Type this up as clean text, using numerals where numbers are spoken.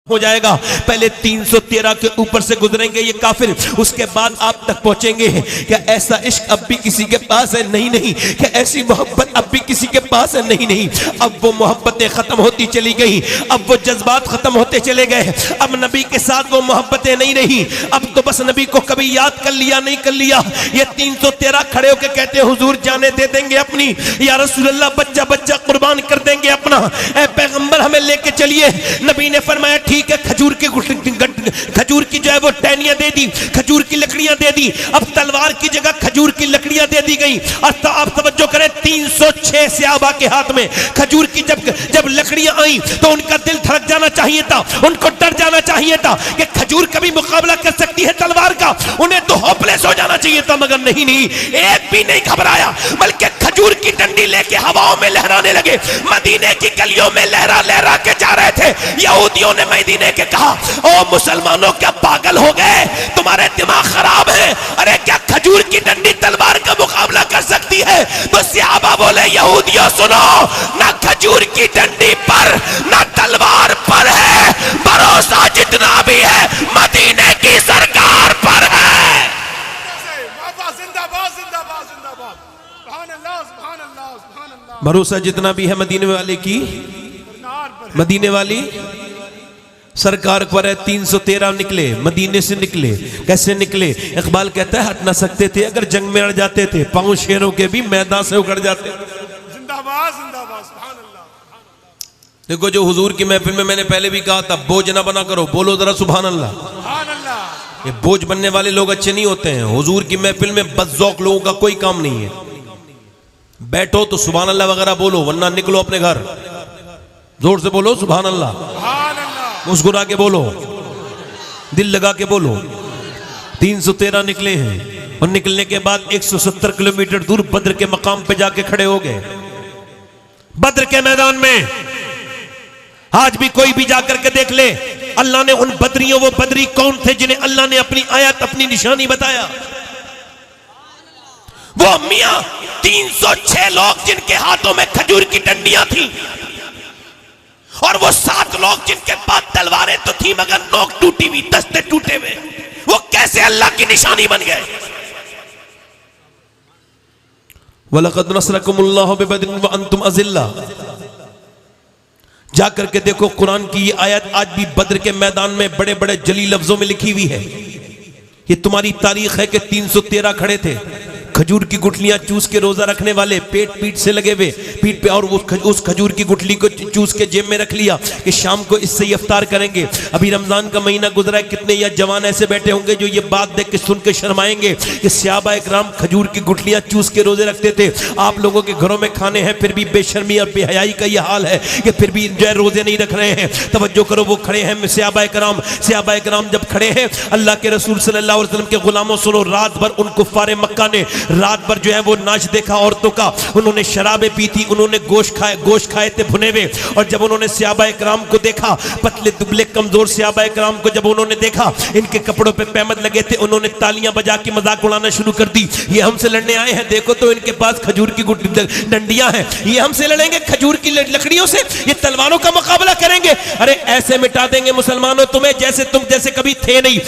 हो जाएगा। पहले 313 के ऊपर से गुजरेंगे ये काफिर, उसके बाद आप तक पहुंचेंगे। क्या ऐसा इश्क अब भी किसी के पास है? नहीं नहीं। क्या ऐसी मोहब्बत अब भी किसी के पास है? नहीं नहीं। अब वो मोहब्बतें खत्म होती चली गई, अब वो जज्बात खत्म होते चले गए, अब नबी के साथ वो मोहब्बतें नहीं रही। अब तो बस नबी को कभी याद कर लिया नहीं कर लिया। ये 313 खड़े होकर कहते हैं हुजूर जाने दे देंगे अपनी, या रसूलल्लाह बच्चा बच्चा कुर्बान कर देंगे अपना, ऐ पैगंबर हमें लेके चलिए। नबी ने फरमाया ठीक है, खजूर की जो है वो टहनियां दे दी, खजूर की लकड़ियां दे दी। अब तलवार की जगह खजूर की लकड़ियां दे दी गई। और तो आप तवज्जो करें, 306 सहाबा के हाथ में खजूर की जब लकड़ियां आई तो उनका दिल धड़क जाना चाहिए था, उनको डर जाना चाहिए था कि खजूर कभी मुकाबला कर सकती है तलवार का। उन्हें तो होपलेस हो जाना चाहिए था, मगर नहीं नहीं, एक भी नहीं घबराया, बल्कि खजूर की डंडी लेके हवाओं में लहराने लगे। मदीने की गलियों में लहरा लहरा के जा रहे थे। यहूदियों ने मदीने के कहा, ओ मुसलमानों क्या पागल हो गए, तुम्हारे दिमाग खराब है? अरे क्या खजूर की डंडी तलवार का मुकाबला कर सकती है? तो सहाबा बोले, यहूदियों सुनो, ना खजूर की डंडी पर ना तलवार पर है, भरोसा जितना भी है मदीने की सरकार पर है। भरोसा जितना भी है मदीने वाले की, मदीने वाली सरकार पर है। 313 निकले, मदीने से निकले। कैसे निकले? इकबाल कहता है हट ना सकते थे, अगर जंग में अड़ जाते थे, पांव शेरों के भी मैदान से उखड़ जाते। जिंदाबाद जिंदाबाद, सुभान अल्लाह। देखो, जो हुजूर की महफिल में मैंने पहले भी कहा था, बोझ ना बना करो, बोलो जरा सुभान अल्लाह। सुभान अल्लाह। ये बोझ बनने वाले लोग अच्छे नहीं होते हैं। हुजूर की महफिल में बदजौक लोगों का कोई काम नहीं है। बैठो तो सुभान अल्लाह वगैरह बोलो, वरना निकलो अपने घर। जोर से बोलो सुभान अल्लाह, मुस्कुरा के बोलो, दिल लगा के बोलो। 313 निकले हैं और निकलने के बाद 170 किलोमीटर दूर बद्र के मकाम पे जाके खड़े हो गए। बद्र के मैदान में आज भी कोई भी जाकर के देख ले, अल्लाह ने उन बदरियों, वो बदरी कौन थे जिन्हें अल्लाह ने अपनी आयत, अपनी निशानी बताया? वो मियां 306 लोग जिनके हाथों में खजूर की डंडियां थी, और वो 7 लोग जिनके पास तलवारें तो थी मगर नोक टूटी हुई, दस्ते टूटे हुए, वो कैसे अल्लाह की निशानी बन गए? वलक़द नसरकुमुल्लाहु बिबदरिन व अंतुम अज़िल्ला। जाकर के देखो, कुरान की ये आयत आज भी बद्र के मैदान में बड़े बड़े जली लफ्जों में लिखी हुई है। ये तुम्हारी तारीख है कि 313 खड़े थे, खजूर की गुठलियां चूस के रोजा रखने वाले, पेट पीठ से लगे हुए, पीठ पे, और उस खजूर की गुठली को चूस के जेब में रख लिया कि शाम को इससे इफ्तार करेंगे। अभी रमजान का महीना गुजरा है, कितने या जवान ऐसे बैठे होंगे जो ये बात देख के सुन के शर्माएंगे कि सहाबा इकराम खजूर की गुठलियां चूस के रोजे रखते थे। आप लोगों के घरों में खाने हैं, फिर भी बेशर्मी और बेहयाई का यह हाल है कि फिर भी जो है रोजे नहीं रख रहे हैं। तवज्जो करो, वो खड़े हैं सहाबा इकराम जब खड़े हैं, अल्लाह के रसूल सल्लल्लाहु अलैहि वसल्लम के गुलामों, सुनो, रात भर उन कुफ्फारे मक्का ने रात भर जो है वो नाच देखा औरतों का, उन्होंने शराबें पी थी, उन्होंने गोश्त खाए थे भुने हुए। और जब उन्होंने सहाबा इकराम को देखा, पतले दुबले कमजोर सहाबा इकराम को जब उन्होंने देखा, इनके कपड़ों पे पैमद लगे थे, उन्होंने तालियां बजा के मजाक उड़ाना शुरू कर दी। ये हमसे लड़ने आए हैं, देखो तो इनके पास खजूर की डंडियां हैं, ये हमसे लड़ेंगे खजूर की लकड़ियों से, ये तलवारों का मुकाबला करेंगे। अरे ऐसे मिटा देंगे मुसलमानों तुम्हें जैसे तुम जैसे कभी थे नहीं।